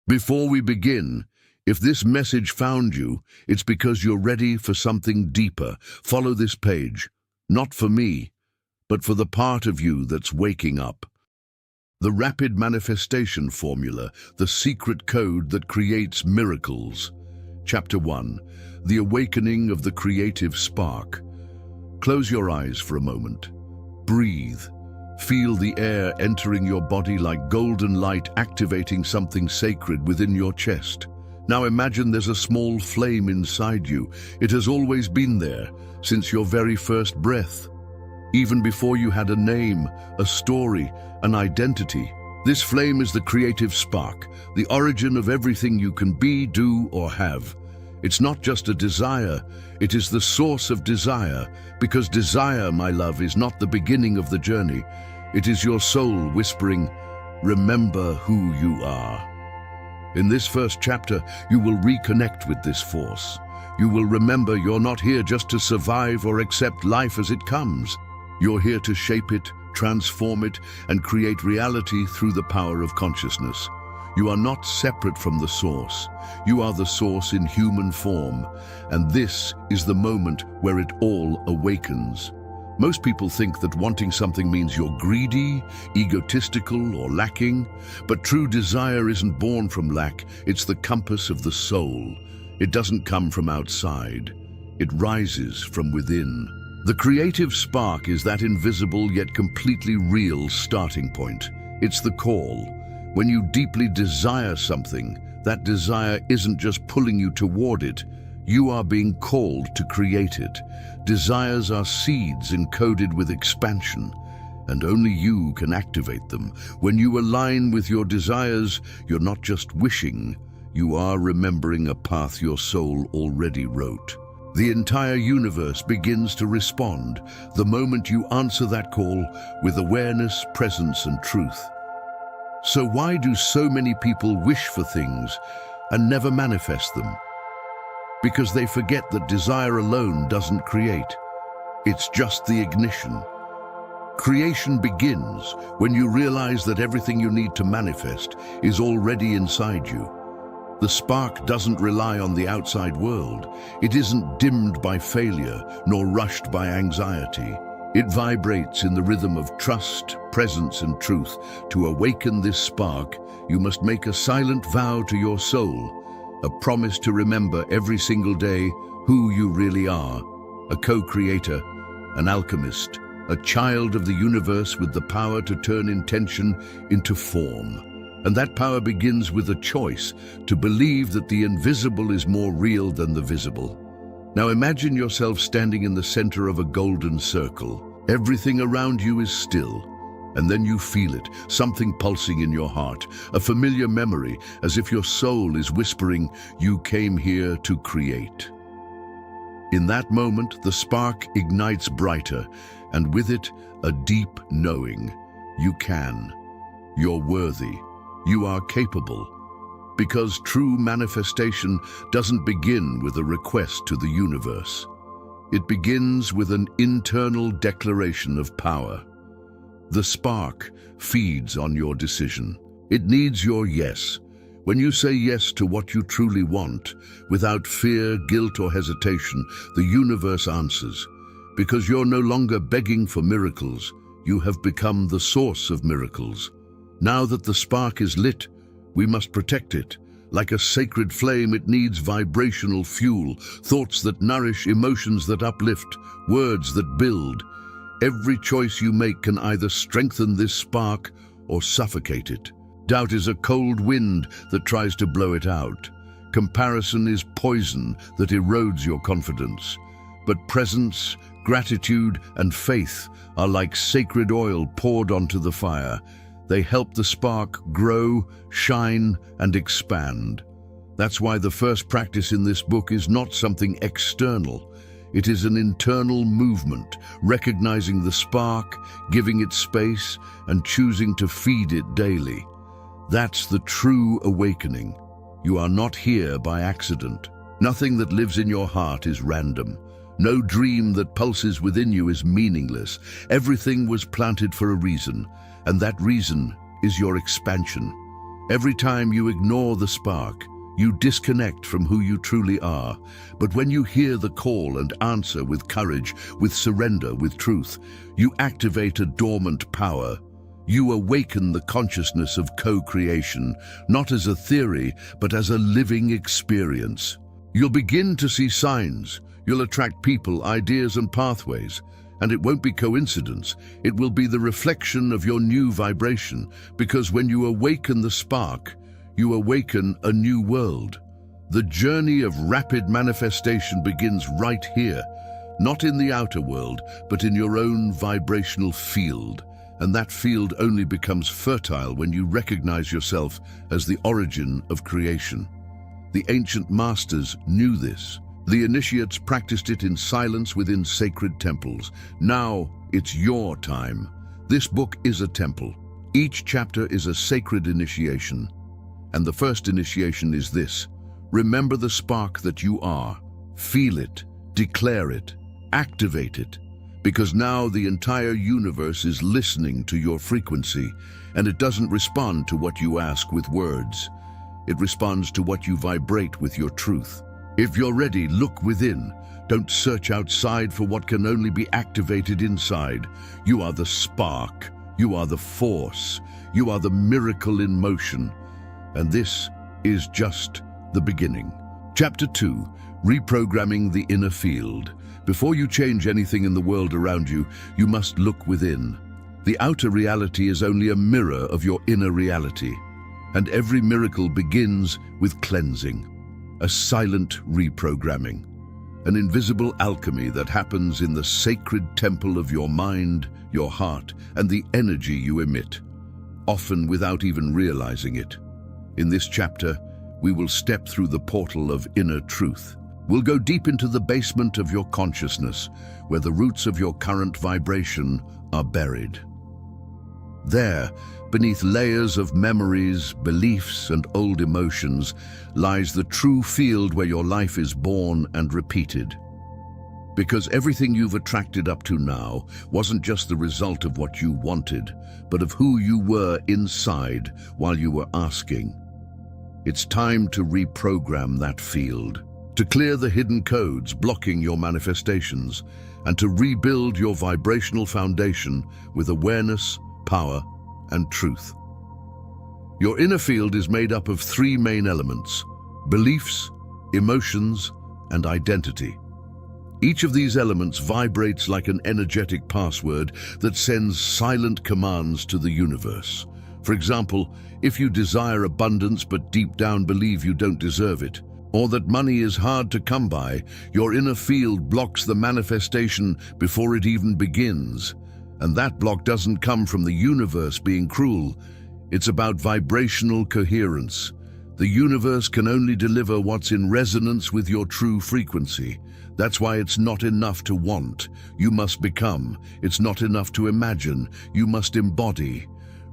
Before we begin, if this message found you, it's because you're ready for something deeper. Follow this page, not for me, but for the part of you that's waking up. The rapid manifestation formula, the secret code that creates miracles. Chapter 1, the awakening of the creative spark. Close your eyes for a moment. Breathe. Feel the air entering your body like golden light, activating something sacred within your chest. Now imagine there's a small flame inside you. It has always been there, since your very first breath. Even before you had a name, a story, an identity. This flame is the creative spark, the origin of everything you can be, do, or have. It's not just a desire, it is the source of desire, because desire, my love, is not the beginning of the journey. It is your soul whispering, remember who you are. In this first chapter, you will reconnect with this force. You will remember you're not here just to survive or accept life as it comes. You're here to shape it, transform it, and create reality through the power of consciousness. You are not separate from the source. You are the source in human form, and this is the moment where it all awakens. Most people think that wanting something means you're greedy, egotistical, or lacking, but true desire isn't born from lack, it's the compass of the soul. It doesn't come from outside, it rises from within. The creative spark is that invisible yet completely real starting point. It's the call. When you deeply desire something, that desire isn't just pulling you toward it, you are being called to create it. Desires are seeds encoded with expansion, and only you can activate them. When you align with your desires, you're not just wishing, you are remembering a path your soul already wrote. The entire universe begins to respond the moment you answer that call with awareness, presence, and truth. So why do so many people wish for things and never manifest them? Because they forget that desire alone doesn't create. It's just the ignition. Creation begins when you realize that everything you need to manifest is already inside you. The spark doesn't rely on the outside world. It isn't dimmed by failure nor rushed by anxiety. It vibrates in the rhythm of trust, presence, and truth. To awaken this spark, you must make a silent vow to your soul, a promise to remember every single day who you really are, a co-creator, an alchemist, a child of the universe with the power to turn intention into form. And that power begins with a choice to believe that the invisible is more real than the visible. Now imagine yourself standing in the center of a golden circle. Everything around you is still, and then you feel it, something pulsing in your heart, a familiar memory, as if your soul is whispering, you came here to create. In that moment, the spark ignites brighter, and with it, a deep knowing. You can. You're worthy. You are capable. Because true manifestation doesn't begin with a request to the universe. It begins with an internal declaration of power. The spark feeds on your decision. It needs your yes. When you say yes to what you truly want, without fear, guilt, or hesitation, the universe answers. Because you're no longer begging for miracles, you have become the source of miracles. Now that the spark is lit, we must protect it. Like a sacred flame, it needs vibrational fuel, thoughts that nourish, emotions that uplift, words that build. Every choice you make can either strengthen this spark or suffocate it. Doubt is a cold wind that tries to blow it out. Comparison is poison that erodes your confidence. But presence, gratitude, and faith are like sacred oil poured onto the fire. They help the spark grow, shine, and expand. That's why the first practice in this book is not something external. It is an internal movement, recognizing the spark, giving it space, and choosing to feed it daily. That's the true awakening. You are not here by accident. Nothing that lives in your heart is random. No dream that pulses within you is meaningless. Everything was planted for a reason, and that reason is your expansion. Every time you ignore the spark, you disconnect from who you truly are. But when you hear the call and answer with courage, with surrender, with truth, you activate a dormant power. You awaken the consciousness of co-creation, not as a theory, but as a living experience. You'll begin to see signs. You'll attract people, ideas, and pathways. And it won't be coincidence. It will be the reflection of your new vibration, because when you awaken the spark, you awaken a new world. The journey of rapid manifestation begins right here, not in the outer world, but in your own vibrational field. And that field only becomes fertile when you recognize yourself as the origin of creation. The ancient masters knew this. The initiates practiced it in silence within sacred temples. Now it's your time. This book is a temple. Each chapter is a sacred initiation. And the first initiation is this: remember the spark that you are. Feel it, declare it, activate it. Because now the entire universe is listening to your frequency, and it doesn't respond to what you ask with words. It responds to what you vibrate with your truth. If you're ready, look within. Don't search outside for what can only be activated inside. You are the spark. You are the force. You are the miracle in motion. And this is just the beginning. Chapter 2, Reprogramming the Inner Field. Before you change anything in the world around you, you must look within. The outer reality is only a mirror of your inner reality. And every miracle begins with cleansing, a silent reprogramming, an invisible alchemy that happens in the sacred temple of your mind, your heart, and the energy you emit, often without even realizing it. In this chapter, we will step through the portal of inner truth. We'll go deep into the basement of your consciousness, where the roots of your current vibration are buried. There, beneath layers of memories, beliefs, and old emotions, lies the true field where your life is born and repeated. Because everything you've attracted up to now wasn't just the result of what you wanted, but of who you were inside while you were asking. It's time to reprogram that field, to clear the hidden codes blocking your manifestations, and to rebuild your vibrational foundation with awareness, power, and truth. Your inner field is made up of three main elements: beliefs, emotions, and identity. Each of these elements vibrates like an energetic password that sends silent commands to the universe. For example, if you desire abundance but deep down believe you don't deserve it, or that money is hard to come by, your inner field blocks the manifestation before it even begins. And that block doesn't come from the universe being cruel. It's about vibrational coherence. The universe can only deliver what's in resonance with your true frequency. That's why it's not enough to want. You must become. It's not enough to imagine. You must embody.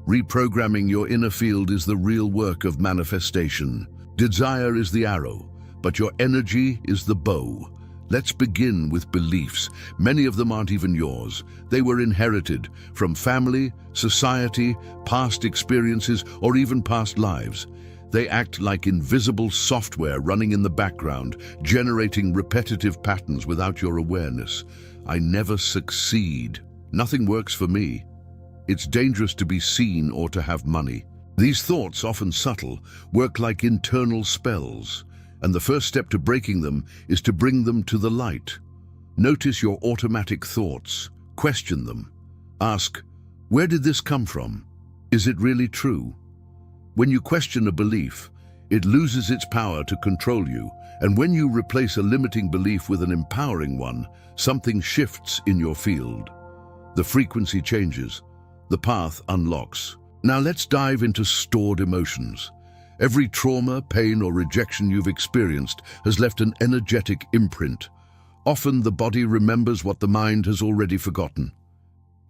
Reprogramming your inner field is the real work of manifestation. Desire is the arrow, but your energy is the bow. Let's begin with beliefs. Many of them aren't even yours. They were inherited from family, society, past experiences, or even past lives. They act like invisible software running in the background, generating repetitive patterns without your awareness. I never succeed. Nothing works for me. It's dangerous to be seen or to have money. These thoughts, often subtle, work like internal spells. And the first step to breaking them is to bring them to the light. Notice your automatic thoughts. Question them. Ask, where did this come from? Is it really true? When you question a belief, it loses its power to control you. And when you replace a limiting belief with an empowering one, something shifts in your field. The frequency changes. The path unlocks. Now let's dive into stored emotions. Every trauma, pain, or rejection you've experienced has left an energetic imprint. Often the body remembers what the mind has already forgotten.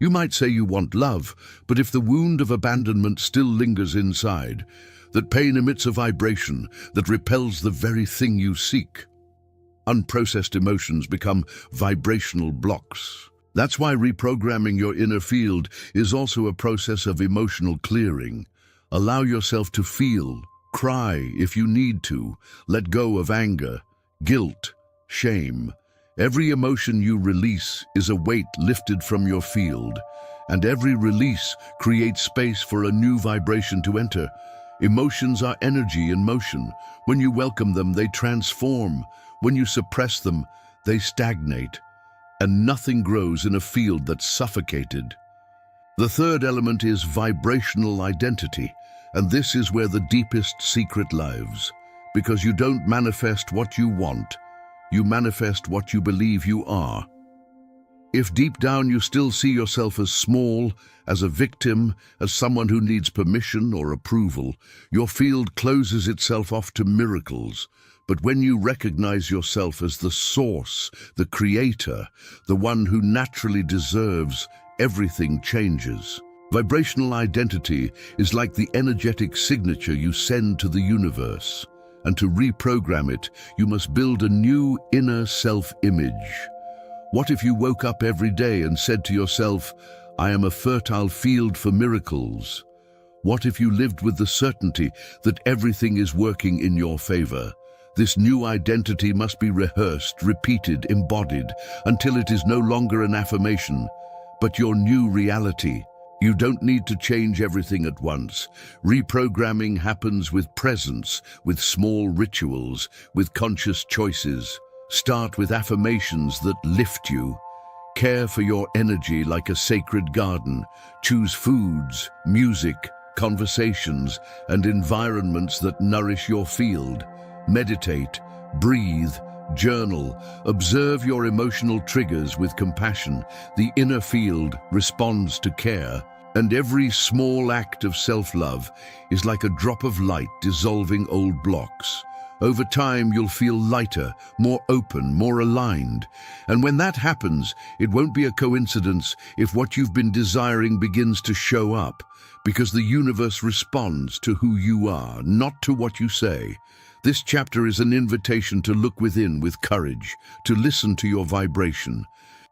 You might say you want love, but if the wound of abandonment still lingers inside, that pain emits a vibration that repels the very thing you seek. Unprocessed emotions become vibrational blocks. That's why reprogramming your inner field is also a process of emotional clearing. Allow yourself to feel, cry if you need to, let go of anger, guilt, shame. Every emotion you release is a weight lifted from your field, and every release creates space for a new vibration to enter. Emotions are energy in motion. When you welcome them, they transform. When you suppress them, they stagnate. And nothing grows in a field that's suffocated. The third element is vibrational identity, and this is where the deepest secret lives. Because you don't manifest what you want, you manifest what you believe you are. If deep down you still see yourself as small, as a victim, as someone who needs permission or approval, your field closes itself off to miracles. But when you recognize yourself as the source, the creator, the one who naturally deserves, everything changes. Vibrational identity is like the energetic signature you send to the universe. And to reprogram it, you must build a new inner self-image. What if you woke up every day and said to yourself, "I am a fertile field for miracles"? What if you lived with the certainty that everything is working in your favor? This new identity must be rehearsed, repeated, embodied, until it is no longer an affirmation, but your new reality. You don't need to change everything at once. Reprogramming happens with presence, with small rituals, with conscious choices. Start with affirmations that lift you. Care for your energy like a sacred garden. Choose foods, music, conversations, and environments that nourish your field. Meditate, breathe, journal, observe your emotional triggers with compassion. The inner field responds to care, and every small act of self-love is like a drop of light dissolving old blocks. Over time, you'll feel lighter, more open, more aligned. And when that happens, it won't be a coincidence if what you've been desiring begins to show up, because the universe responds to who you are, not to what you say. This chapter is an invitation to look within with courage, to listen to your vibration,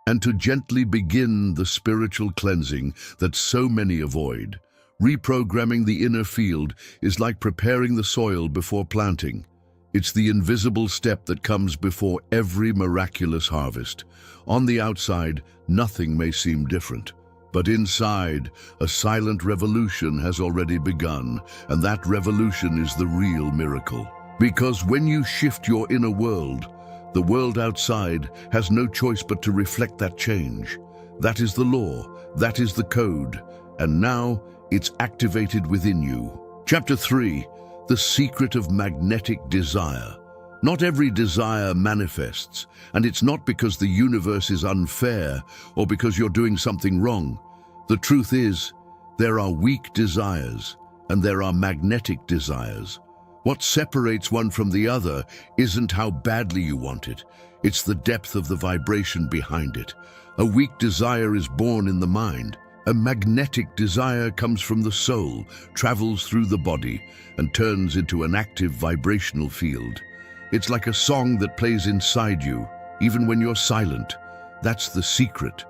and to gently begin the spiritual cleansing that so many avoid. Reprogramming the inner field is like preparing the soil before planting. It's the invisible step that comes before every miraculous harvest. On the outside, nothing may seem different. But inside, a silent revolution has already begun, and that revolution is the real miracle. Because when you shift your inner world, the world outside has no choice but to reflect that change. That is the law, that is the code, and now it's activated within you. Chapter 3, the secret of magnetic desire. Not every desire manifests, and it's not because the universe is unfair or because you're doing something wrong. The truth is, there are weak desires and there are magnetic desires. What separates one from the other isn't how badly you want it, it's the depth of the vibration behind it. A weak desire is born in the mind. A magnetic desire comes from the soul, travels through the body, and turns into an active vibrational field. It's like a song that plays inside you, even when you're silent. That's the secret.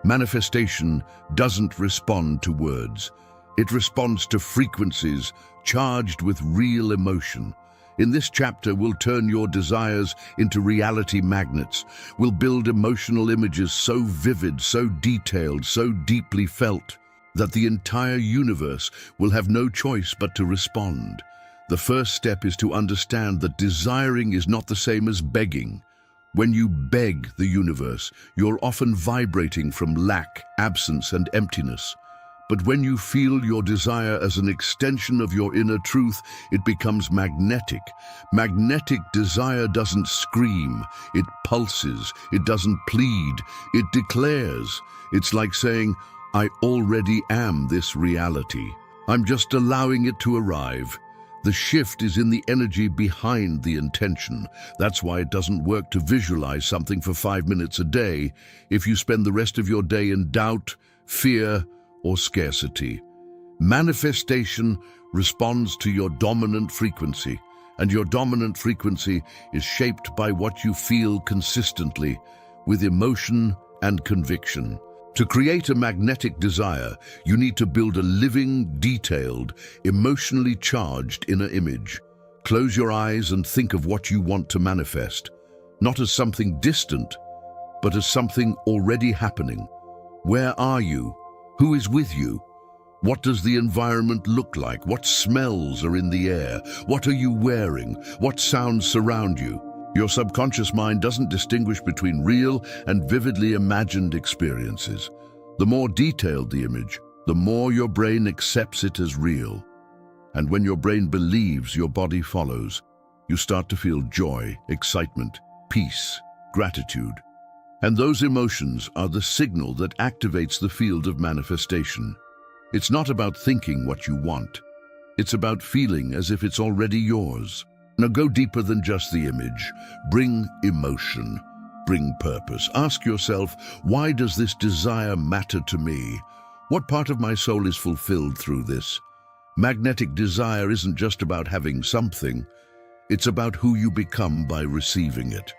Manifestation doesn't respond to words. It responds to frequencies charged with real emotion. In this chapter, we'll turn your desires into reality magnets. We'll build emotional images so vivid, so detailed, so deeply felt, that the entire universe will have no choice but to respond. The first step is to understand that desiring is not the same as begging. When you beg the universe, you're often vibrating from lack, absence, and emptiness. But when you feel your desire as an extension of your inner truth, it becomes magnetic. Magnetic desire doesn't scream, it pulses, it doesn't plead, it declares. It's like saying, "I already am this reality. I'm just allowing it to arrive." The shift is in the energy behind the intention. That's why it doesn't work to visualize something for 5 minutes a day if you spend the rest of your day in doubt, fear, or scarcity. Manifestation responds to your dominant frequency, and your dominant frequency is shaped by what you feel consistently, with emotion and conviction. To create a magnetic desire, you need to build a living, detailed, emotionally charged inner image. Close your eyes and think of what you want to manifest, not as something distant, but as something already happening. Where are you? Who is with you? What does the environment look like? What smells are in the air? What are you wearing? What sounds surround you? Your subconscious mind doesn't distinguish between real and vividly imagined experiences. The more detailed the image, the more your brain accepts it as real. And when your brain believes, your body follows. You start to feel joy, excitement, peace, gratitude. And those emotions are the signal that activates the field of manifestation. It's not about thinking what you want. It's about feeling as if it's already yours. Now go deeper than just the image. Bring emotion. Bring purpose. Ask yourself, why does this desire matter to me? What part of my soul is fulfilled through this? Magnetic desire isn't just about having something. It's about who you become by receiving it.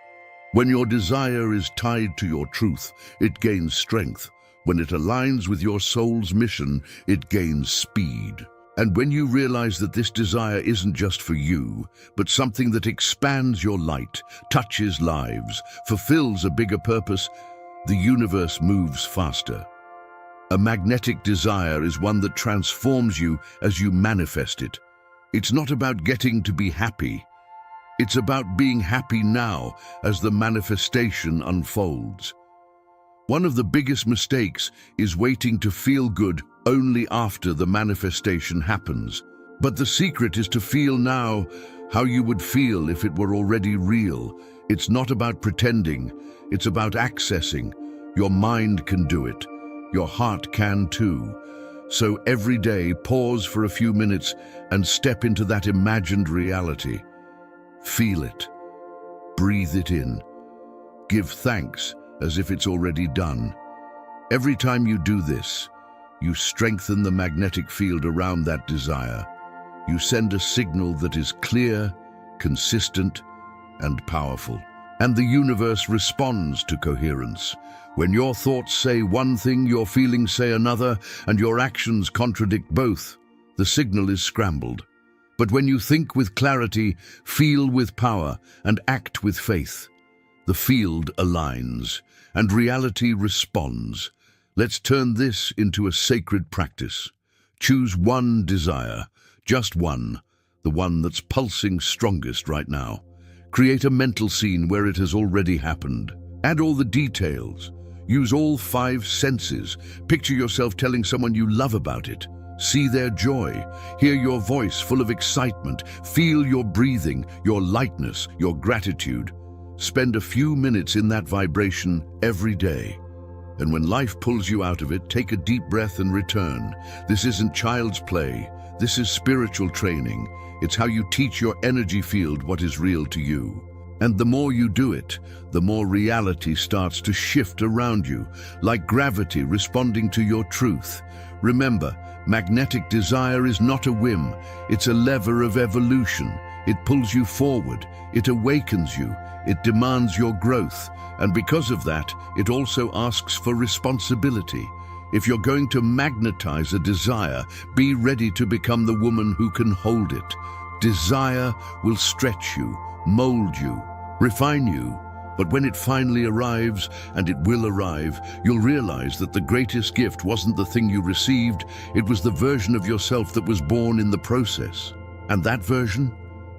When your desire is tied to your truth, it gains strength. When it aligns with your soul's mission, it gains speed. And when you realize that this desire isn't just for you, but something that expands your light, touches lives, fulfills a bigger purpose, the universe moves faster. A magnetic desire is one that transforms you as you manifest it. It's not about getting to be happy. It's about being happy now as the manifestation unfolds. One of the biggest mistakes is waiting to feel good only after the manifestation happens. But the secret is to feel now how you would feel if it were already real. It's not about pretending, it's about accessing. Your mind can do it. Your heart can too. So every day, pause for a few minutes and step into that imagined reality. Feel it. Breathe it in. Give thanks as if it's already done. Every time you do this, you strengthen the magnetic field around that desire. You send a signal that is clear, consistent, and powerful. And the universe responds to coherence. When your thoughts say one thing, your feelings say another, and your actions contradict both, the signal is scrambled. But when you think with clarity, feel with power, and act with faith, the field aligns, and reality responds. Let's turn this into a sacred practice. Choose one desire, just one, the one that's pulsing strongest right now. Create a mental scene where it has already happened. Add all the details. Use all 5 senses. Picture yourself telling someone you love about it. See their joy. Hear your voice full of excitement. Feel your breathing, your lightness, your gratitude. Spend a few minutes in that vibration every day. And when life pulls you out of it, take a deep breath and return. This isn't child's play. This is spiritual training. It's how you teach your energy field what is real to you. And the more you do it, the more reality starts to shift around you, like gravity responding to your truth. Remember, magnetic desire is not a whim. It's a lever of evolution. It pulls you forward. It awakens you. It demands your growth. And because of that, it also asks for responsibility. If you're going to magnetize a desire, be ready to become the woman who can hold it. Desire will stretch you, mold you, refine you. But when it finally arrives, and it will arrive, you'll realize that the greatest gift wasn't the thing you received, it was the version of yourself that was born in the process. And that version?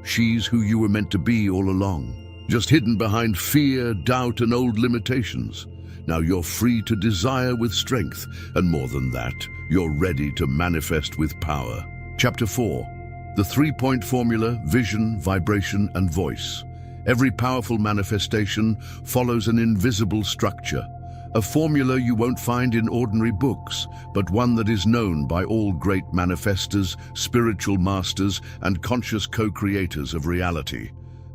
She's who you were meant to be all along, just hidden behind fear, doubt, and old limitations. Now you're free to desire with strength, and more than that, you're ready to manifest with power. Chapter 4. The 3-point formula: vision, vibration, and voice. Every powerful manifestation follows an invisible structure, a formula you won't find in ordinary books, but one that is known by all great manifestors, spiritual masters, and conscious co-creators of reality.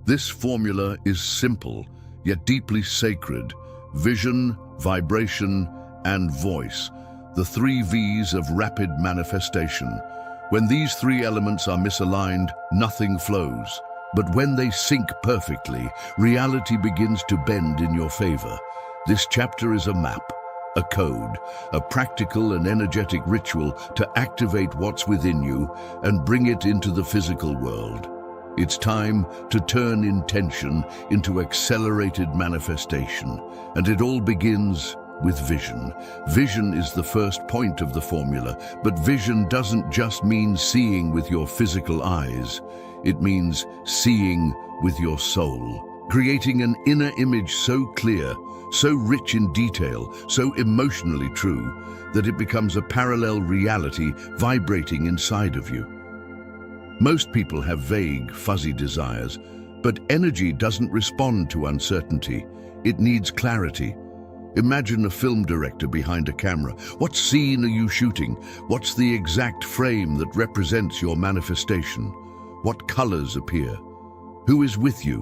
This formula is simple, yet deeply sacred: vision, vibration, and voice, the 3 V's of rapid manifestation. When these 3 elements are misaligned, nothing flows. But when they sync perfectly, reality begins to bend in your favor. This chapter is a map, a code, a practical and energetic ritual to activate what's within you and bring it into the physical world. It's time to turn intention into accelerated manifestation, and it all begins with vision. Vision is the first point of the formula, but vision doesn't just mean seeing with your physical eyes. It means seeing with your soul, creating an inner image so clear, so rich in detail, so emotionally true, that it becomes a parallel reality vibrating inside of you. Most people have vague, fuzzy desires, but energy doesn't respond to uncertainty. It needs clarity. Imagine a film director behind a camera. What scene are you shooting? What's the exact frame that represents your manifestation? What colors appear? Who is with you?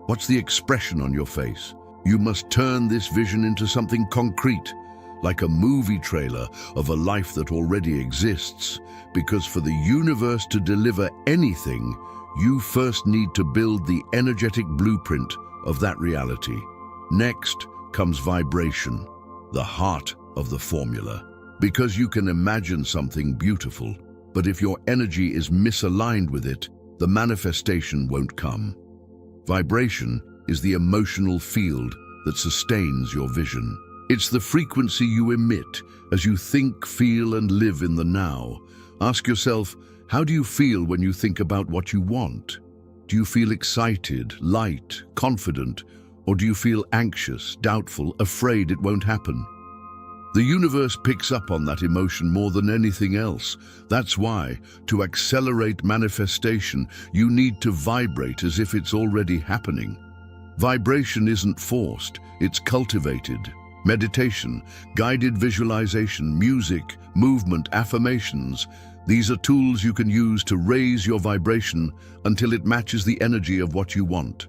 What's the expression on your face? You must turn this vision into something concrete, like a movie trailer of a life that already exists, because for the universe to deliver anything, you first need to build the energetic blueprint of that reality. Next comes vibration, the heart of the formula. Because you can imagine something beautiful, but if your energy is misaligned with it, the manifestation won't come. Vibration is the emotional field that sustains your vision. It's the frequency you emit as you think, feel, and live in the now. Ask yourself, how do you feel when you think about what you want? Do you feel excited, light, confident, or do you feel anxious, doubtful, afraid it won't happen? The universe picks up on that emotion more than anything else. That's why, to accelerate manifestation, you need to vibrate as if it's already happening. Vibration isn't forced, it's cultivated. Meditation, guided visualization, music, movement, affirmations. These are tools you can use to raise your vibration until it matches the energy of what you want.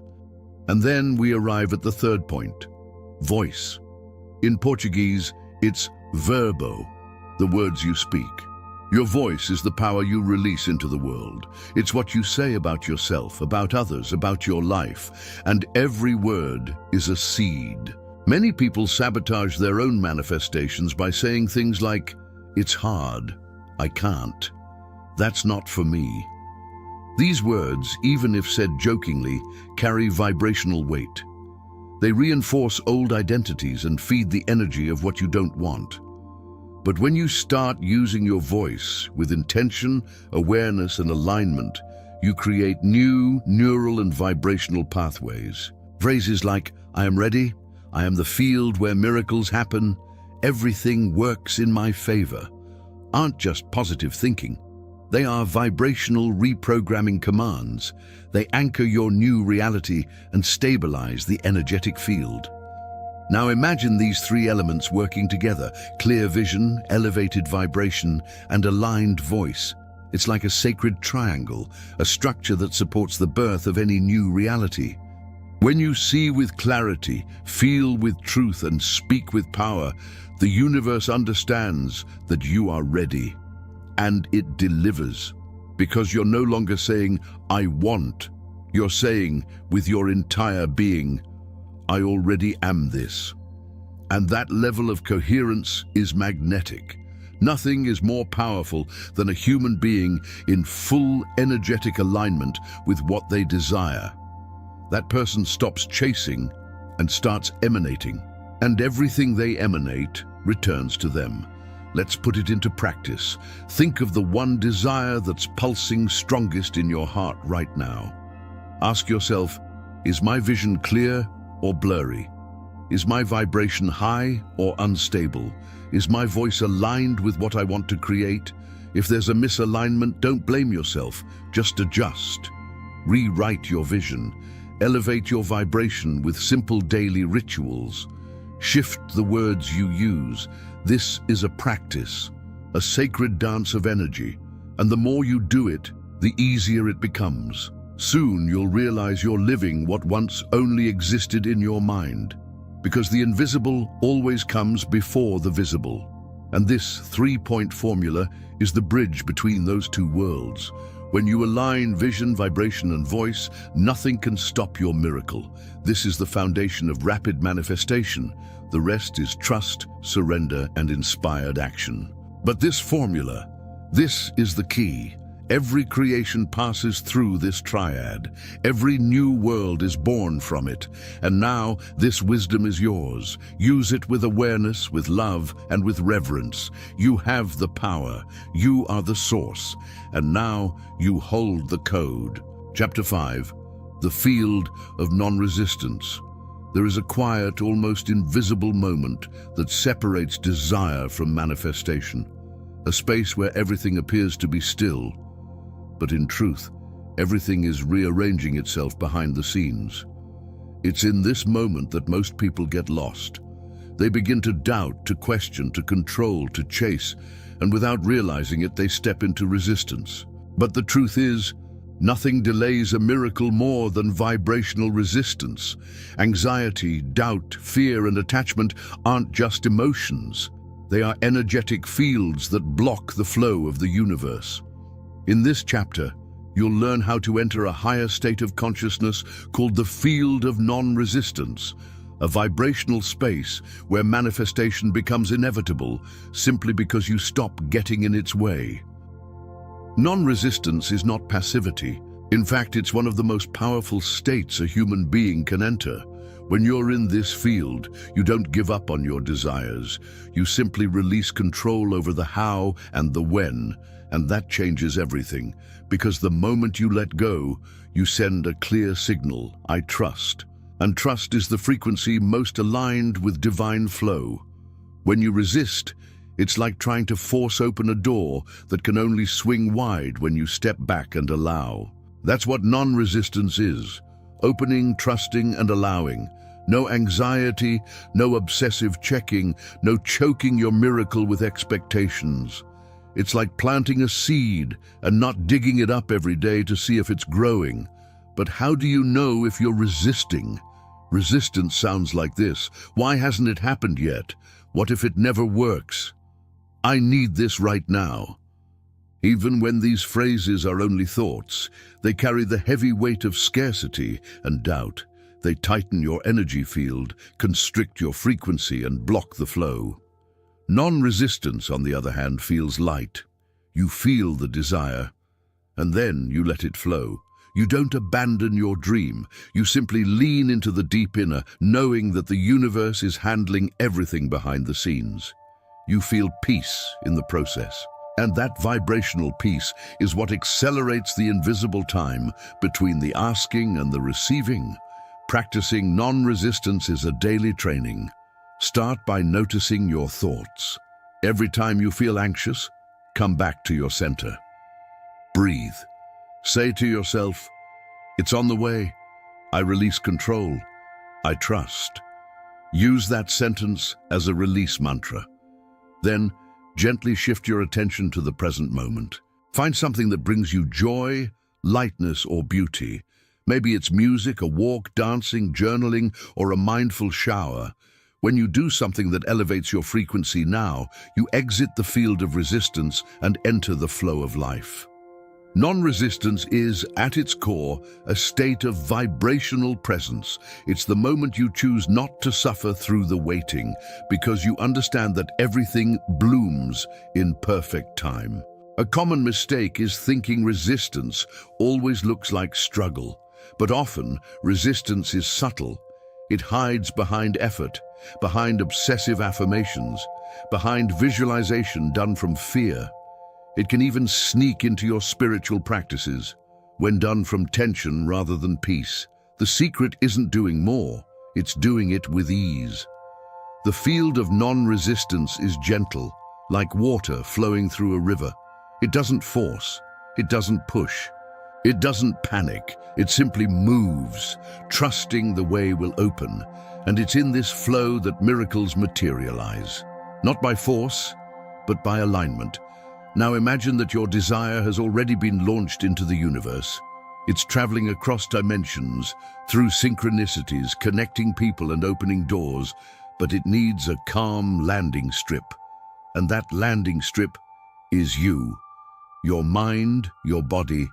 And then we arrive at the third point, voice. In Portuguese, it's verbo, the words you speak. Your voice is the power you release into the world. It's what you say about yourself, about others, about your life, and every word is a seed. Many people sabotage their own manifestations by saying things like, "It's hard, I can't, that's not for me." These words, even if said jokingly, carry vibrational weight. They reinforce old identities and feed the energy of what you don't want. But when you start using your voice with intention, awareness, and alignment, you create new neural and vibrational pathways. Phrases like, "I am ready," "I am the field where miracles happen," "Everything works in my favor," aren't just positive thinking. They are vibrational reprogramming commands. They anchor your new reality and stabilize the energetic field. Now imagine these three elements working together: clear vision, elevated vibration, and aligned voice. It's like a sacred triangle, a structure that supports the birth of any new reality. When you see with clarity, feel with truth, and speak with power, the universe understands that you are ready. And it delivers, because you're no longer saying, "I want." You're saying, with your entire being, "I already am this." And that level of coherence is magnetic. Nothing is more powerful than a human being in full energetic alignment with what they desire. That person stops chasing and starts emanating, and everything they emanate returns to them. Let's put it into practice. Think of the one desire that's pulsing strongest in your heart right now. Ask yourself, is my vision clear or blurry? Is my vibration high or unstable? Is my voice aligned with what I want to create? If there's a misalignment, don't blame yourself, just adjust. Rewrite your vision. Elevate your vibration with simple daily rituals. Shift the words you use. This is a practice, a sacred dance of energy, and the more you do it, the easier it becomes. Soon you'll realize you're living what once only existed in your mind, because the invisible always comes before the visible. And this three-point formula is the bridge between those two worlds. When you align vision, vibration, and voice, nothing can stop your miracle. This is the foundation of rapid manifestation, The rest is trust, surrender, and inspired action. But this formula, this is the key. Every creation passes through this triad. Every new world is born from it. And now, this wisdom is yours. Use it with awareness, with love, and with reverence. You have the power. You are the source. And now, you hold the code. Chapter 5. The Field of Non-Resistance. There is a quiet, almost invisible moment that separates desire from manifestation. A space where everything appears to be still. But in truth, everything is rearranging itself behind the scenes. It's in this moment that most people get lost. They begin to doubt, to question, to control, to chase, and without realizing it, they step into resistance. But the truth is, nothing delays a miracle more than vibrational resistance. Anxiety, doubt, fear, and attachment aren't just emotions. They are energetic fields that block the flow of the universe. In this chapter, you'll learn how to enter a higher state of consciousness called the field of non-resistance, a vibrational space where manifestation becomes inevitable simply because you stop getting in its way. Non-resistance is not passivity. In fact, it's one of the most powerful states a human being can enter. When you're in this field, you don't give up on your desires. You simply release control over the how and the when, and that changes everything, because the moment you let go, you send a clear signal, I trust. And trust is the frequency most aligned with divine flow. When you resist, it's like trying to force open a door that can only swing wide when you step back and allow. That's what non-resistance is. Opening, trusting, and allowing. No anxiety, no obsessive checking, no choking your miracle with expectations. It's like planting a seed and not digging it up every day to see if it's growing. But how do you know if you're resisting? Resistance sounds like this. Why hasn't it happened yet? What if it never works? I need this right now. Even when these phrases are only thoughts, they carry the heavy weight of scarcity and doubt. They tighten your energy field, constrict your frequency, and block the flow. Non-resistance, on the other hand, feels light. You feel the desire, and then you let it flow. You don't abandon your dream. You simply lean into the deep inner, knowing that the universe is handling everything behind the scenes. You feel peace in the process. And that vibrational peace is what accelerates the invisible time between the asking and the receiving. Practicing non-resistance is a daily training. Start by noticing your thoughts. Every time you feel anxious, come back to your center. Breathe. Say to yourself, it's on the way. I release control. I trust. Use that sentence as a release mantra. Then, gently shift your attention to the present moment. Find something that brings you joy, lightness, or beauty. Maybe it's music, a walk, dancing, journaling, or a mindful shower. When you do something that elevates your frequency now, you exit the field of resistance and enter the flow of life. Non-resistance is, at its core, a state of vibrational presence. It's the moment you choose not to suffer through the waiting, because you understand that everything blooms in perfect time. A common mistake is thinking resistance always looks like struggle, but often resistance is subtle. It hides behind effort, behind obsessive affirmations, behind visualization done from fear. It can even sneak into your spiritual practices, when done from tension rather than peace. The secret isn't doing more, it's doing it with ease. The field of non-resistance is gentle, like water flowing through a river. It doesn't force, it doesn't push, it doesn't panic, it simply moves, trusting the way will open. And it's in this flow that miracles materialize. Not by force, but by alignment. Now imagine that your desire has already been launched into the universe. It's traveling across dimensions, through synchronicities, connecting people and opening doors, but it needs a calm landing strip. And that landing strip is you. Your mind, your body,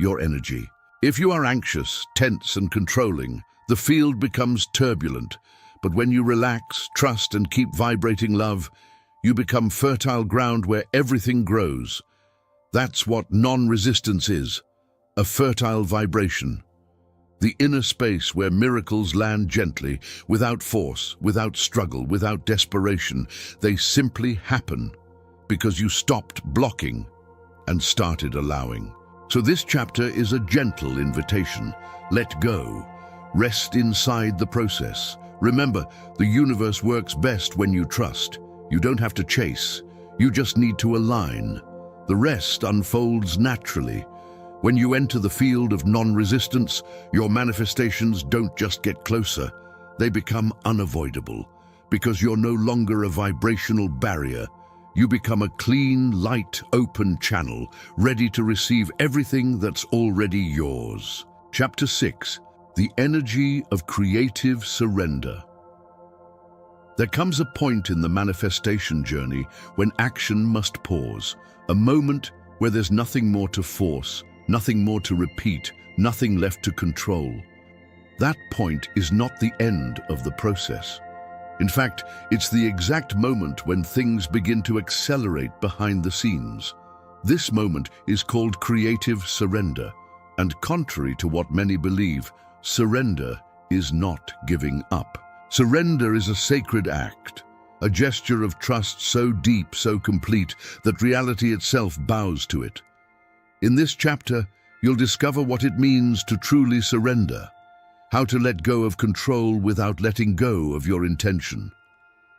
your energy. If you are anxious, tense, and controlling, the field becomes turbulent. But when you relax, trust, and keep vibrating love, you become fertile ground where everything grows. That's what non-resistance is, a fertile vibration. The inner space where miracles land gently, without force, without struggle, without desperation. They simply happen because you stopped blocking and started allowing. So this chapter is a gentle invitation. Let go. Rest inside the process. Remember, the universe works best when you trust. You don't have to chase. You just need to align. The rest unfolds naturally. When you enter the field of non-resistance, your manifestations don't just get closer. They become unavoidable. Because you're no longer a vibrational barrier. You become a clean, light, open channel, ready to receive everything that's already yours. Chapter 6. The energy of creative surrender. There comes a point in the manifestation journey when action must pause, a moment where there's nothing more to force, nothing more to repeat, nothing left to control. That point is not the end of the process. In fact, it's the exact moment when things begin to accelerate behind the scenes. This moment is called creative surrender, and contrary to what many believe, surrender is not giving up. Surrender is a sacred act, a gesture of trust so deep, so complete, that reality itself bows to it. In this chapter, you'll discover what it means to truly surrender, how to let go of control without letting go of your intention,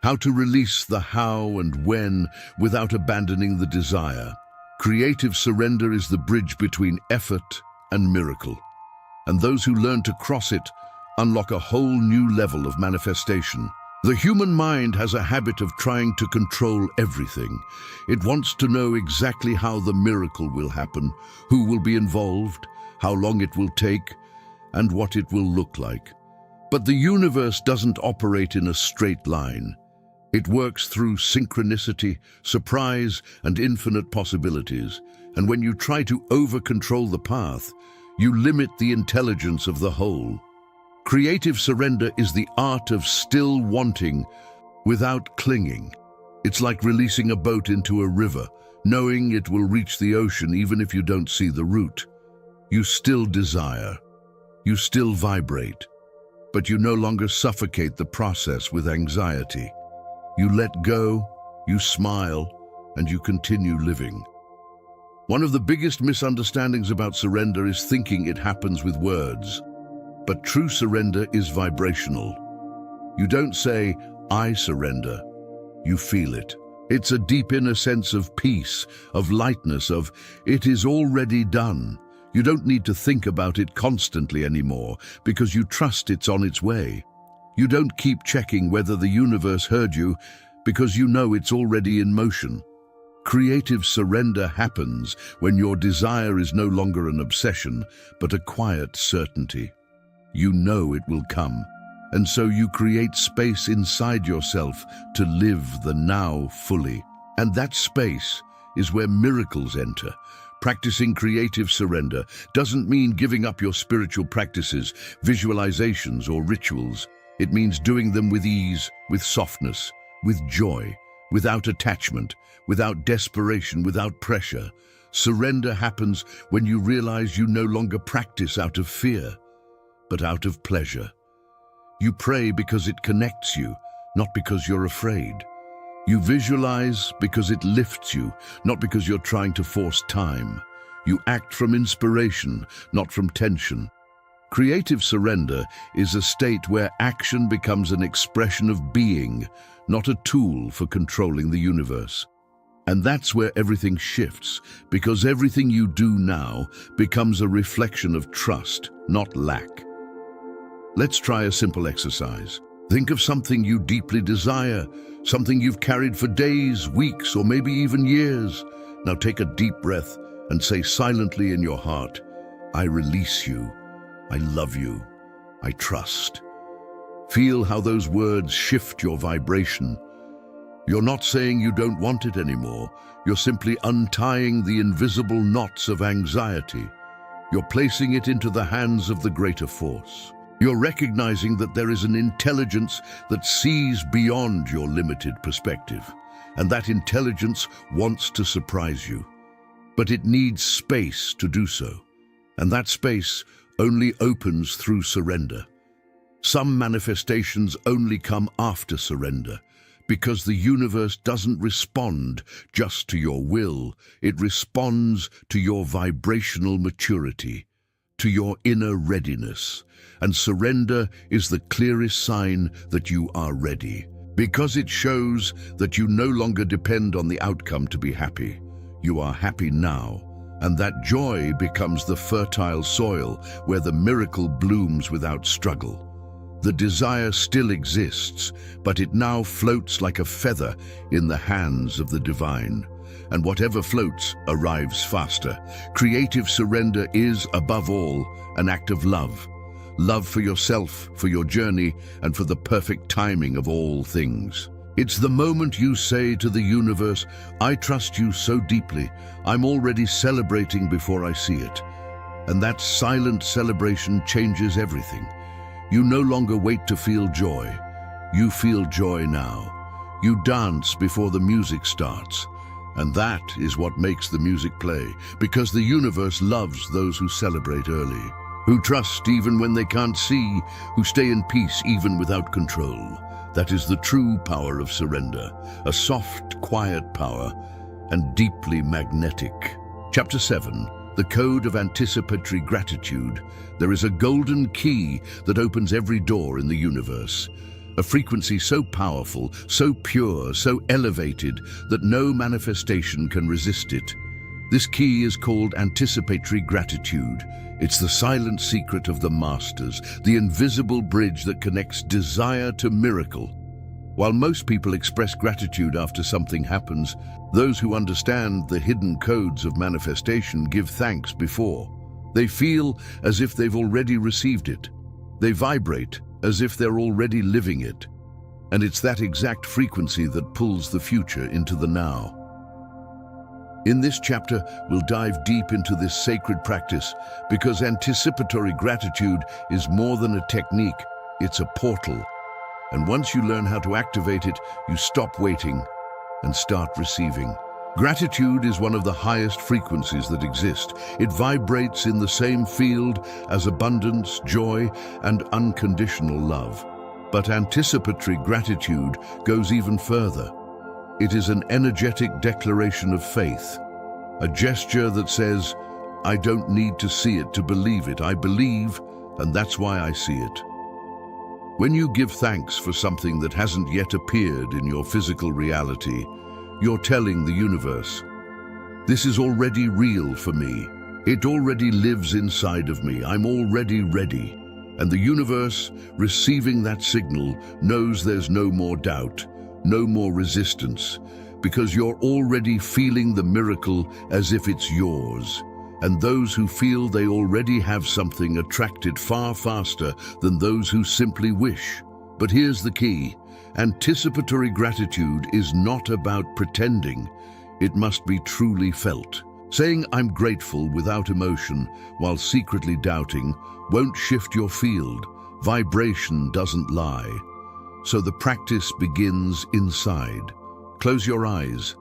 how to release the how and when without abandoning the desire. Creative surrender is the bridge between effort and miracle, and those who learn to cross it unlock a whole new level of manifestation. The human mind has a habit of trying to control everything. It wants to know exactly how the miracle will happen, who will be involved, how long it will take, and what it will look like. But the universe doesn't operate in a straight line. It works through synchronicity, surprise, and infinite possibilities. And when you try to over-control the path, you limit the intelligence of the whole. Creative surrender is the art of still wanting without clinging. It's like releasing a boat into a river, knowing it will reach the ocean even if you don't see the route. You still desire. You still vibrate. But you no longer suffocate the process with anxiety. You let go, you smile, and you continue living. One of the biggest misunderstandings about surrender is thinking it happens with words. But true surrender is vibrational. You don't say, "I surrender." You feel it. It's a deep inner sense of peace, of lightness, of "it is already done." You don't need to think about it constantly anymore because you trust it's on its way. You don't keep checking whether the universe heard you because you know it's already in motion. Creative surrender happens when your desire is no longer an obsession, but a quiet certainty. You know it will come, and so you create space inside yourself to live the now fully. And that space is where miracles enter. Practicing creative surrender doesn't mean giving up your spiritual practices, visualizations, or rituals. It means doing them with ease, with softness, with joy, without attachment, without desperation, without pressure. Surrender happens when you realize you no longer practice out of fear, but out of pleasure. You pray because it connects you, not because you're afraid. You visualize because it lifts you, not because you're trying to force time. You act from inspiration, not from tension. Creative surrender is a state where action becomes an expression of being, not a tool for controlling the universe. And that's where everything shifts, because everything you do now becomes a reflection of trust, not lack. Let's try a simple exercise. Think of something you deeply desire, something you've carried for days, weeks, or maybe even years. Now take a deep breath and say silently in your heart, "I release you. I love you. I trust." Feel how those words shift your vibration. You're not saying you don't want it anymore. You're simply untying the invisible knots of anxiety. You're placing it into the hands of the greater force. You're recognizing that there is an intelligence that sees beyond your limited perspective, and that intelligence wants to surprise you. But it needs space to do so, and that space only opens through surrender. Some manifestations only come after surrender, because the universe doesn't respond just to your will, it responds to your vibrational maturity, to your inner readiness. And surrender is the clearest sign that you are ready, because it shows that you no longer depend on the outcome to be happy. You are happy now, and that joy becomes the fertile soil where the miracle blooms without struggle. The desire still exists, but it now floats like a feather in the hands of the divine. And whatever floats arrives faster. Creative surrender is, above all, an act of love. Love for yourself, for your journey, and for the perfect timing of all things. It's the moment you say to the universe, I trust you so deeply, I'm already celebrating before I see it. And that silent celebration changes everything. You no longer wait to feel joy. You feel joy now. You dance before the music starts. And that is what makes the music play, because the universe loves those who celebrate early, who trust even when they can't see, who stay in peace even without control. That is the true power of surrender, a soft, quiet power, and deeply magnetic. Chapter 7. The Code of Anticipatory Gratitude. There is a golden key that opens every door in the universe. A frequency so powerful, so pure, so elevated that no manifestation can resist it. This key is called anticipatory gratitude. It's the silent secret of the masters, the invisible bridge that connects desire to miracle. While most people express gratitude after something happens, those who understand the hidden codes of manifestation give thanks before. They feel as if they've already received it. They vibrate as if they're already living it. And it's that exact frequency that pulls the future into the now. In this chapter, we'll dive deep into this sacred practice because anticipatory gratitude is more than a technique, it's a portal. And once you learn how to activate it, you stop waiting and start receiving. Gratitude is one of the highest frequencies that exist. It vibrates in the same field as abundance, joy, and unconditional love. But anticipatory gratitude goes even further. It is an energetic declaration of faith, a gesture that says, I don't need to see it to believe it. I believe, and that's why I see it. When you give thanks for something that hasn't yet appeared in your physical reality, you're telling the universe, this is already real for me. It already lives inside of me. I'm already ready. And the universe, receiving that signal, knows there's no more doubt, no more resistance, because you're already feeling the miracle as if it's yours. And those who feel they already have something attract it far faster than those who simply wish. But here's the key. Anticipatory gratitude is not about pretending. It must be truly felt. Saying I'm grateful without emotion while secretly doubting won't shift your field. Vibration doesn't lie. So the practice begins inside. Close your eyes.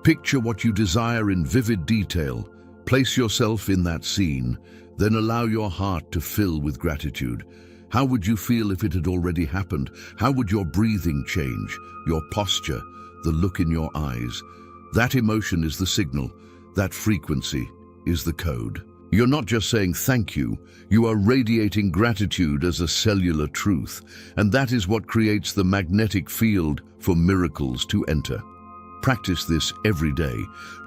Picture what you desire in vivid detail. Place yourself in that scene, then allow your heart to fill with gratitude. How would you feel if it had already happened? How would your breathing change, your posture, the look in your eyes? That emotion is the signal. That frequency is the code. You're not just saying thank you, you are radiating gratitude as a cellular truth, and that is what creates the magnetic field for miracles to enter. Practice this every day.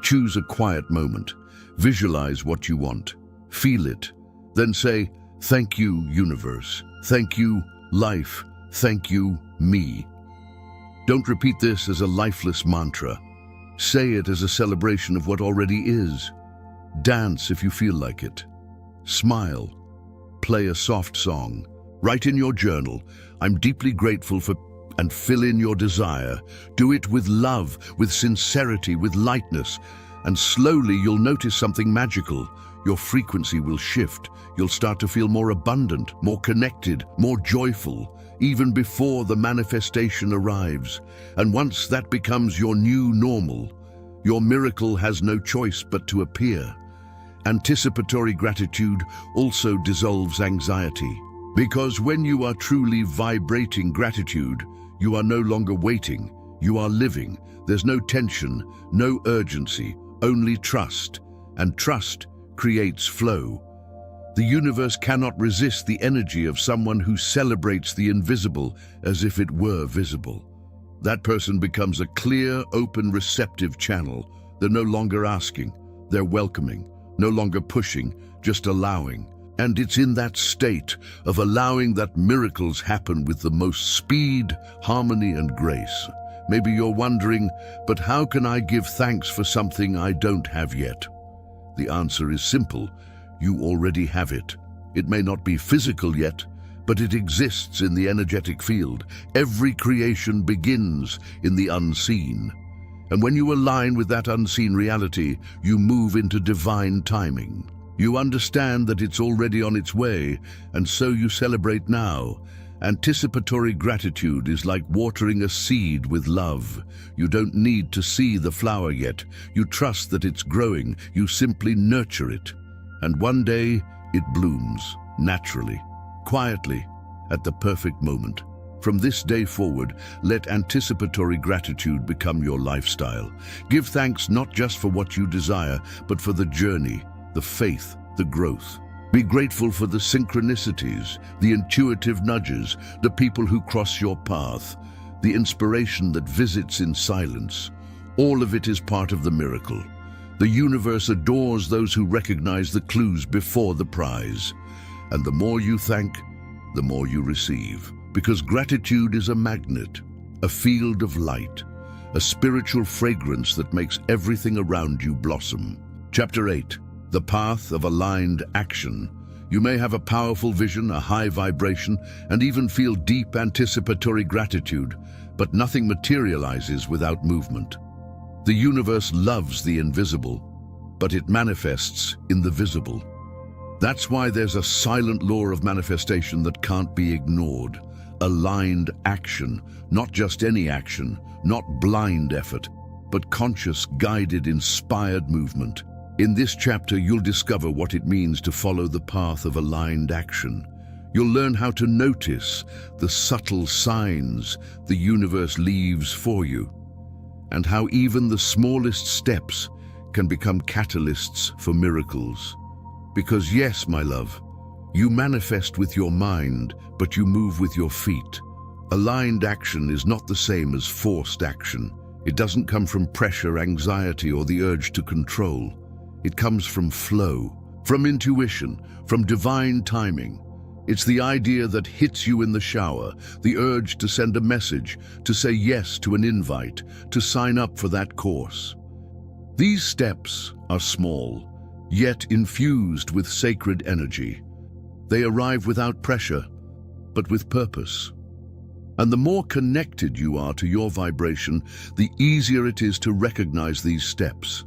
Choose a quiet moment. Visualize what you want. Feel it. Then say, thank you, universe. Thank you, life. Thank you, me. Don't repeat this as a lifeless mantra. Say it as a celebration of what already is. Dance if you feel like it. Smile. Play a soft song. Write in your journal, I'm deeply grateful for, and fill in your desire. Do it with love, with sincerity, with lightness, and slowly you'll notice something magical. your frequency will shift. You'll start to feel more abundant, more connected, more joyful, even before the manifestation arrives. And once that becomes your new normal, your miracle has no choice but to appear. Anticipatory gratitude also dissolves anxiety, because when you are truly vibrating gratitude, you are no longer waiting, you are living. There's no tension, no urgency, only trust, and trust creates flow. The universe cannot resist the energy of someone who celebrates the invisible as if it were visible. That person becomes a clear, open, receptive channel. They're no longer asking, they're welcoming, no longer pushing, just allowing. And it's in that state of allowing that miracles happen with the most speed, harmony, and grace. Maybe you're wondering, but how can I give thanks for something I don't have yet? The answer is simple. You already have it. It may not be physical yet, but it exists in the energetic field. Every creation begins in the unseen. And when you align with that unseen reality, you move into divine timing. You understand that it's already on its way, and so you celebrate now. Anticipatory gratitude is like watering a seed with love. You don't need to see the flower yet. You trust that it's growing. You simply nurture it. And one day, it blooms, naturally, quietly, at the perfect moment. From this day forward, let anticipatory gratitude become your lifestyle. Give thanks not just for what you desire, but for the journey, the faith, the growth. Be grateful for the synchronicities, the intuitive nudges, the people who cross your path, the inspiration that visits in silence. All of it is part of the miracle. The universe adores those who recognize the clues before the prize. And the more you thank, the more you receive. Because gratitude is a magnet, a field of light, a spiritual fragrance that makes everything around you blossom. Chapter 8. The Path of Aligned Action. You may have a powerful vision, a high vibration, and even feel deep anticipatory gratitude, but nothing materializes without movement. The universe loves the invisible, but it manifests in the visible. That's why there's a silent law of manifestation that can't be ignored. Aligned action, not just any action, not blind effort, but conscious, guided, inspired movement. In this chapter, you'll discover what it means to follow the path of aligned action. You'll learn how to notice the subtle signs the universe leaves for you, and how even the smallest steps can become catalysts for miracles. Because yes, my love, you manifest with your mind, but you move with your feet. Aligned action is not the same as forced action. It doesn't come from pressure, anxiety, or the urge to control. It comes from flow, from intuition, from divine timing. It's the idea that hits you in the shower, the urge to send a message, to say yes to an invite, to sign up for that course. These steps are small, yet infused with sacred energy. They arrive without pressure, but with purpose. And the more connected you are to your vibration, the easier it is to recognize these steps.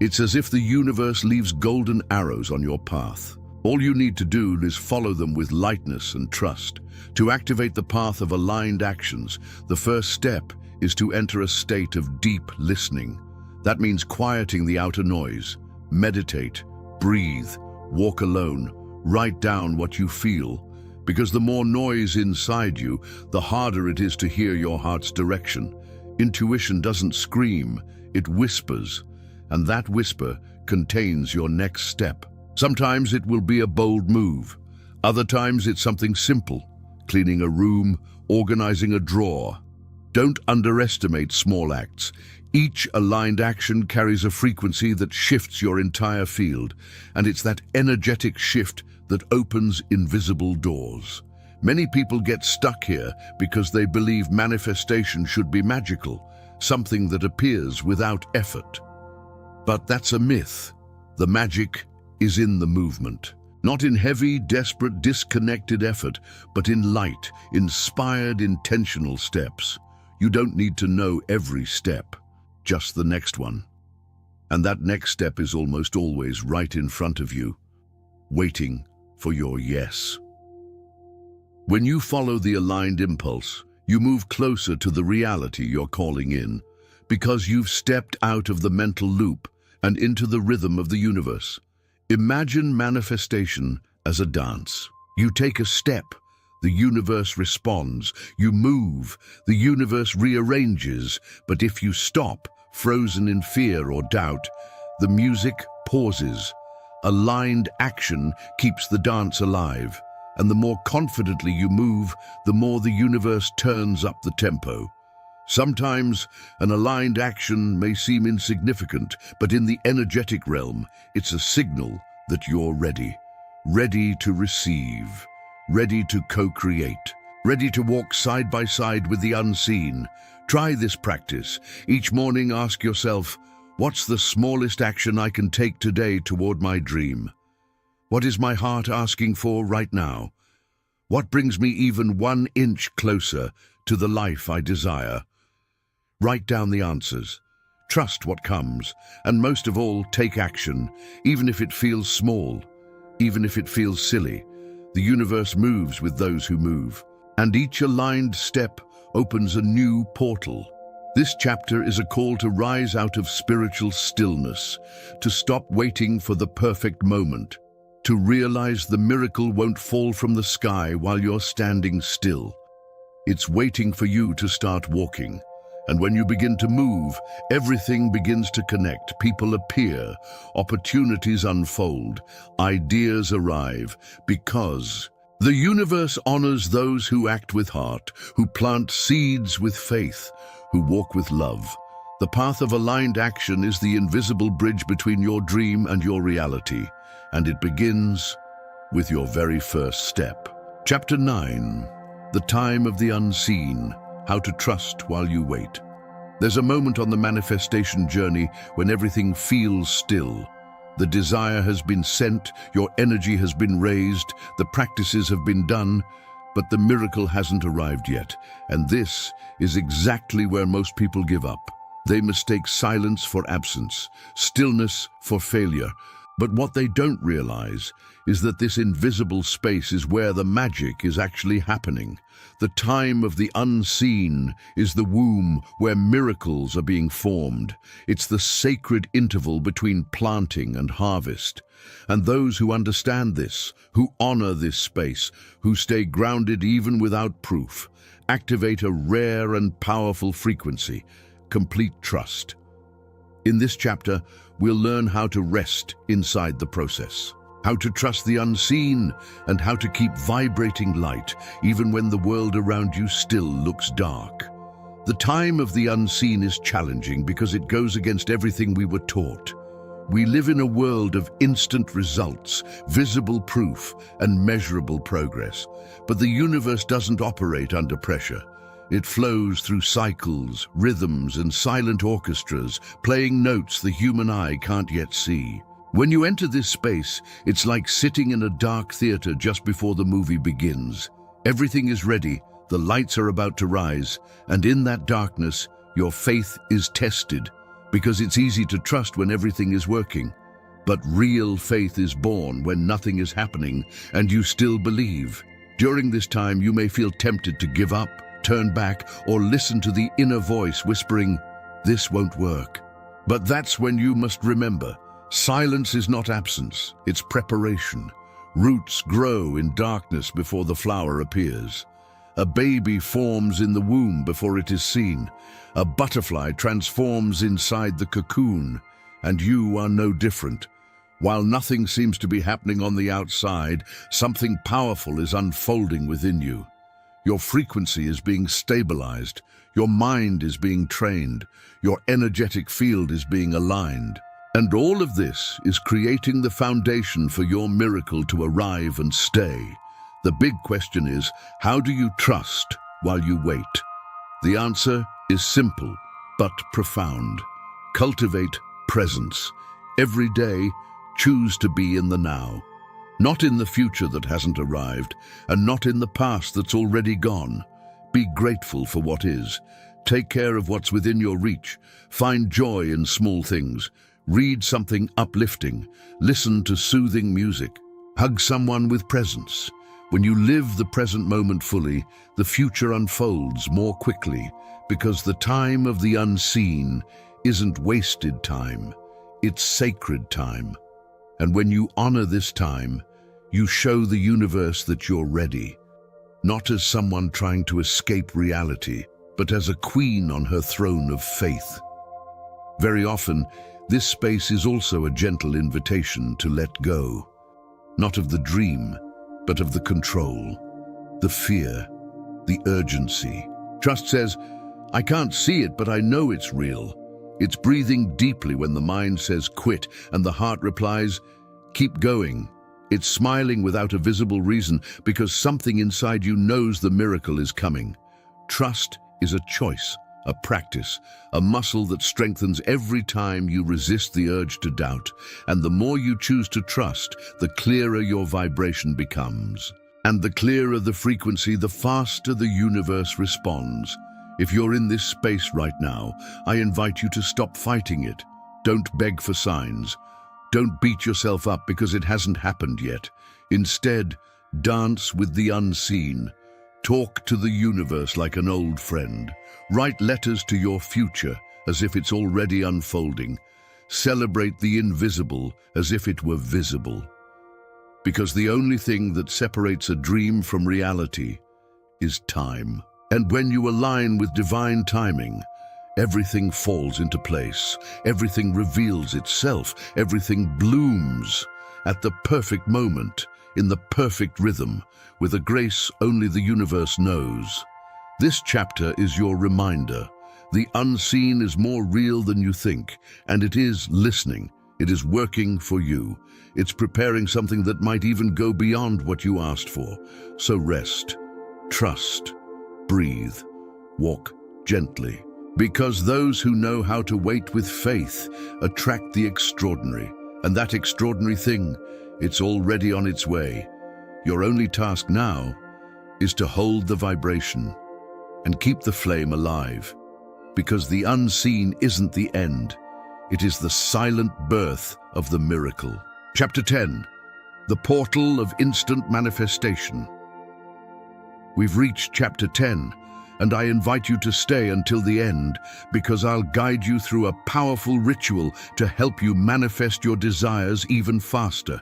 It's as if the universe leaves golden arrows on your path. All you need to do is follow them with lightness and trust. To activate the path of aligned actions, the first step is to enter a state of deep listening. That means quieting the outer noise. Meditate, breathe, walk alone, write down what you feel. Because the more noise inside you, the harder it is to hear your heart's direction. Intuition doesn't scream, it whispers. And that whisper contains your next step. Sometimes it will be a bold move. Other times it's something simple, cleaning a room, organizing a drawer. Don't underestimate small acts. Each aligned action carries a frequency that shifts your entire field, and it's that energetic shift that opens invisible doors. Many people get stuck here because they believe manifestation should be magical, something that appears without effort. But that's a myth. The magic is in the movement. Not in heavy, desperate, disconnected effort, but in light, inspired, intentional steps. You don't need to know every step, just the next one. And that next step is almost always right in front of you, waiting for your yes. When you follow the aligned impulse, you move closer to the reality you're calling in, because you've stepped out of the mental loop and into the rhythm of the universe. Imagine manifestation as a dance. You take a step, the universe responds. You move, the universe rearranges. But if you stop, frozen in fear or doubt, the music pauses. Aligned action keeps the dance alive. And the more confidently you move, the more the universe turns up the tempo. Sometimes an aligned action may seem insignificant, but in the energetic realm, it's a signal that you're ready. Ready to receive, ready to co-create, ready to walk side by side with the unseen. Try this practice. Each morning ask yourself, what's the smallest action I can take today toward my dream? What is my heart asking for right now? What brings me even 1 inch closer to the life I desire? Write down the answers. Trust what comes, and most of all, take action, even if it feels small, even if it feels silly. The universe moves with those who move, and each aligned step opens a new portal. This chapter is a call to rise out of spiritual stillness, to stop waiting for the perfect moment, to realize the miracle won't fall from the sky while you're standing still. It's waiting for you to start walking. And when you begin to move, everything begins to connect. People appear, opportunities unfold, ideas arrive, because the universe honors those who act with heart, who plant seeds with faith, who walk with love. The path of aligned action is the invisible bridge between your dream and your reality, and it begins with your very first step. Chapter 9, The Time of the Unseen. How to trust while you wait. There's a moment on the manifestation journey when everything feels still. The desire has been sent, your energy has been raised, the practices have been done, but the miracle hasn't arrived yet. And this is exactly where most people give up. They mistake silence for absence, stillness for failure. But what they don't realize is that this invisible space is where the magic is actually happening. The time of the unseen is the womb where miracles are being formed. It's the sacred interval between planting and harvest. And those who understand this, who honor this space, who stay grounded even without proof, activate a rare and powerful frequency, complete trust. In this chapter, we'll learn how to rest inside the process, how to trust the unseen, and how to keep vibrating light even when the world around you still looks dark. The time of the unseen is challenging because it goes against everything we were taught. We live in a world of instant results, visible proof, and measurable progress. But the universe doesn't operate under pressure. It flows through cycles, rhythms, and silent orchestras, playing notes the human eye can't yet see. When you enter this space, it's like sitting in a dark theater just before the movie begins. Everything is ready, the lights are about to rise, and in that darkness, your faith is tested, because it's easy to trust when everything is working. But real faith is born when nothing is happening, and you still believe. During this time, you may feel tempted to give up, turn back, or listen to the inner voice whispering, "This won't work." But that's when you must remember, silence is not absence, it's preparation. Roots grow in darkness before the flower appears. A baby forms in the womb before it is seen. A butterfly transforms inside the cocoon, and you are no different. While nothing seems to be happening on the outside, something powerful is unfolding within you. Your frequency is being stabilized, your mind is being trained, your energetic field is being aligned. And all of this is creating the foundation for your miracle to arrive and stay. The big question is, how do you trust while you wait? The answer is simple, but profound. Cultivate presence. Every day, choose to be in the now. Not in the future that hasn't arrived, and not in the past that's already gone. Be grateful for what is. Take care of what's within your reach. Find joy in small things. Read something uplifting. Listen to soothing music. Hug someone with presence. When you live the present moment fully, the future unfolds more quickly, because the time of the unseen isn't wasted time, it's sacred time. And when you honor this time, you show the universe that you're ready, not as someone trying to escape reality, but as a queen on her throne of faith. Very often, this space is also a gentle invitation to let go, not of the dream, but of the control, the fear, the urgency. Trust says, I can't see it, but I know it's real. It's breathing deeply when the mind says quit, and the heart replies, keep going. It's smiling without a visible reason, because something inside you knows the miracle is coming. Trust is a choice, a practice, a muscle that strengthens every time you resist the urge to doubt. And the more you choose to trust, the clearer your vibration becomes. And the clearer the frequency, the faster the universe responds. If you're in this space right now, I invite you to stop fighting it. Don't beg for signs. Don't beat yourself up because it hasn't happened yet. Instead, dance with the unseen. Talk to the universe like an old friend. Write letters to your future as if it's already unfolding. Celebrate the invisible as if it were visible. Because the only thing that separates a dream from reality is time. And when you align with divine timing, everything falls into place. Everything reveals itself. Everything blooms at the perfect moment, in the perfect rhythm, with a grace only the universe knows. This chapter is your reminder. The unseen is more real than you think, and it is listening. It is working for you. It's preparing something that might even go beyond what you asked for. So rest, trust, breathe, walk gently. Because those who know how to wait with faith attract the extraordinary. And that extraordinary thing, it's already on its way. Your only task now is to hold the vibration and keep the flame alive. Because the unseen isn't the end. It is the silent birth of the miracle. Chapter 10, The Portal of Instant Manifestation. We've reached chapter 10, and I invite you to stay until the end, because I'll guide you through a powerful ritual to help you manifest your desires even faster.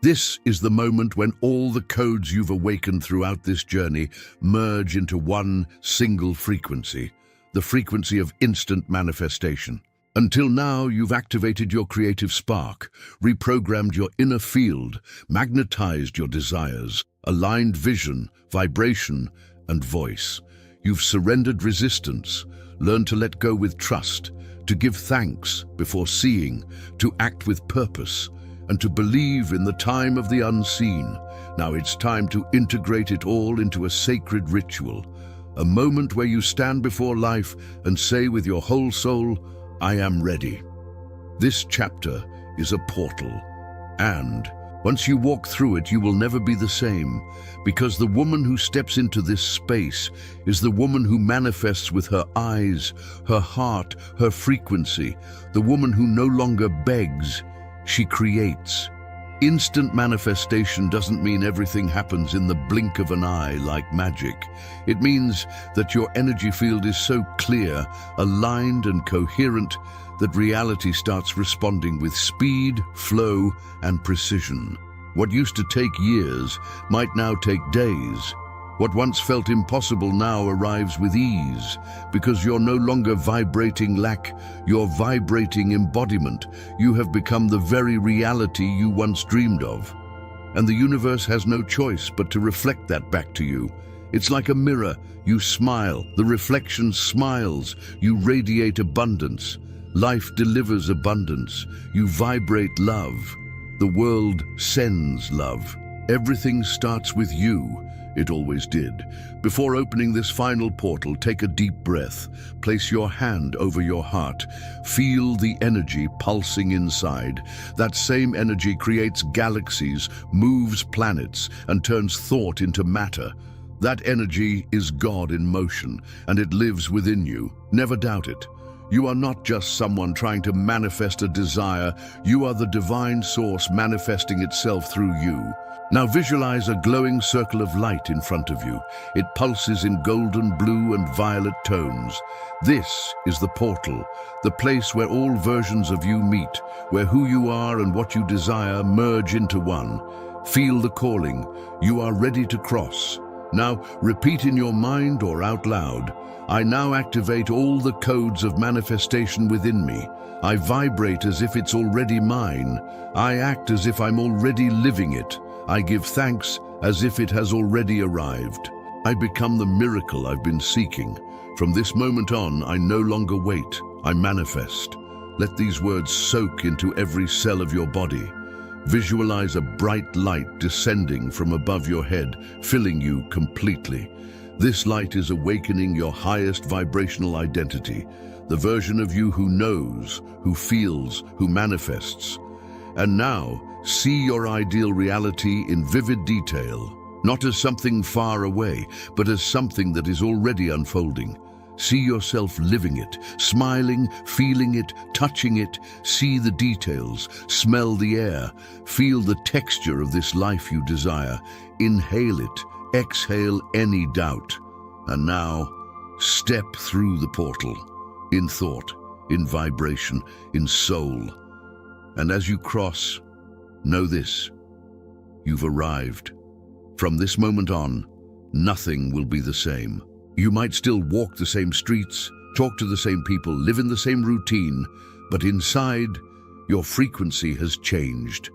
This is the moment when all the codes you've awakened throughout this journey merge into one single frequency, the frequency of instant manifestation. Until now, you've activated your creative spark, reprogrammed your inner field, magnetized your desires, aligned vision, vibration, and voice. You've surrendered resistance, learned to let go with trust, to give thanks before seeing, to act with purpose, and to believe in the time of the unseen. Now it's time to integrate it all into a sacred ritual, a moment where you stand before life and say with your whole soul, I am ready. This chapter is a portal, and once you walk through it, you will never be the same, because the woman who steps into this space is the woman who manifests with her eyes, her heart, her frequency, the woman who no longer begs, she creates. Instant manifestation doesn't mean everything happens in the blink of an eye like magic. It means that your energy field is so clear, aligned and coherent that reality starts responding with speed, flow, and precision. What used to take years might now take days. What once felt impossible now arrives with ease, because you're no longer vibrating lack, you're vibrating embodiment. You have become the very reality you once dreamed of. And the universe has no choice but to reflect that back to you. It's like a mirror. You smile, the reflection smiles, you radiate abundance. Life delivers abundance. You vibrate love. The world sends love. Everything starts with you. It always did. Before opening this final portal, take a deep breath. Place your hand over your heart. Feel the energy pulsing inside. That same energy creates galaxies, moves planets, and turns thought into matter. That energy is God in motion, and it lives within you. Never doubt it. You are not just someone trying to manifest a desire. You are the divine source manifesting itself through you. Now visualize a glowing circle of light in front of you. It pulses in golden, blue, and violet tones. This is the portal, the place where all versions of you meet, where who you are and what you desire merge into one. Feel the calling. You are ready to cross. Now repeat in your mind or out loud. I now activate all the codes of manifestation within me. I vibrate as if it's already mine. I act as if I'm already living it. I give thanks as if it has already arrived. I become the miracle I've been seeking. From this moment on, I no longer wait. I manifest. Let these words soak into every cell of your body. Visualize a bright light descending from above your head, filling you completely. This light is awakening your highest vibrational identity, the version of you who knows, who feels, who manifests. And now, see your ideal reality in vivid detail, not as something far away, but as something that is already unfolding. See yourself living it, smiling, feeling it, touching it. See the details, smell the air, feel the texture of this life you desire. Inhale it, exhale any doubt. And now, step through the portal, in thought, in vibration, in soul. And as you cross, know this: you've arrived. From this moment on, nothing will be the same. You might still walk the same streets, talk to the same people, live in the same routine, but inside, your frequency has changed.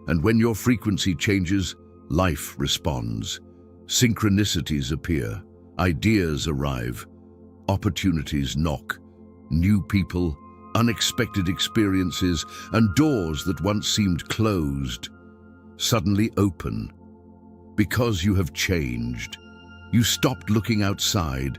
And when your frequency changes, life responds. Synchronicities appear, ideas arrive, opportunities knock, new people, unexpected experiences, and doors that once seemed closed suddenly open. Because you have changed. You stopped looking outside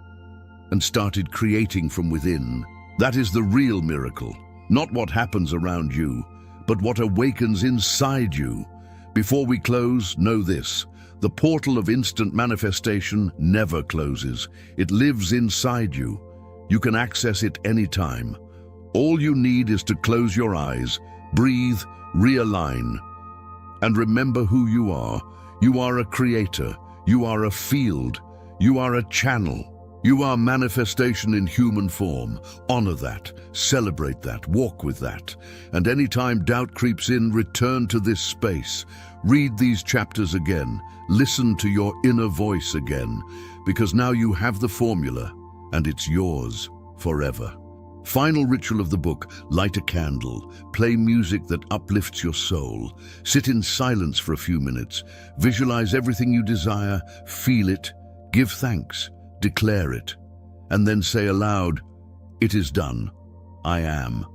and started creating from within. That is the real miracle, not what happens around you, but what awakens inside you. Before we close, know this: the portal of instant manifestation never closes. It lives inside you. You can access it anytime. All you need is to close your eyes, breathe, realign, and remember who you are. You are a creator. You are a field. You are a channel. You are manifestation in human form. Honor that. Celebrate that. Walk with that. And anytime doubt creeps in, return to this space. Read these chapters again. Listen to your inner voice again, because now you have the formula, and it's yours forever. Final ritual of the book: light a candle, play music that uplifts your soul, sit in silence for a few minutes, visualize everything you desire, feel it, give thanks, declare it, and then say aloud, "It is done. I am."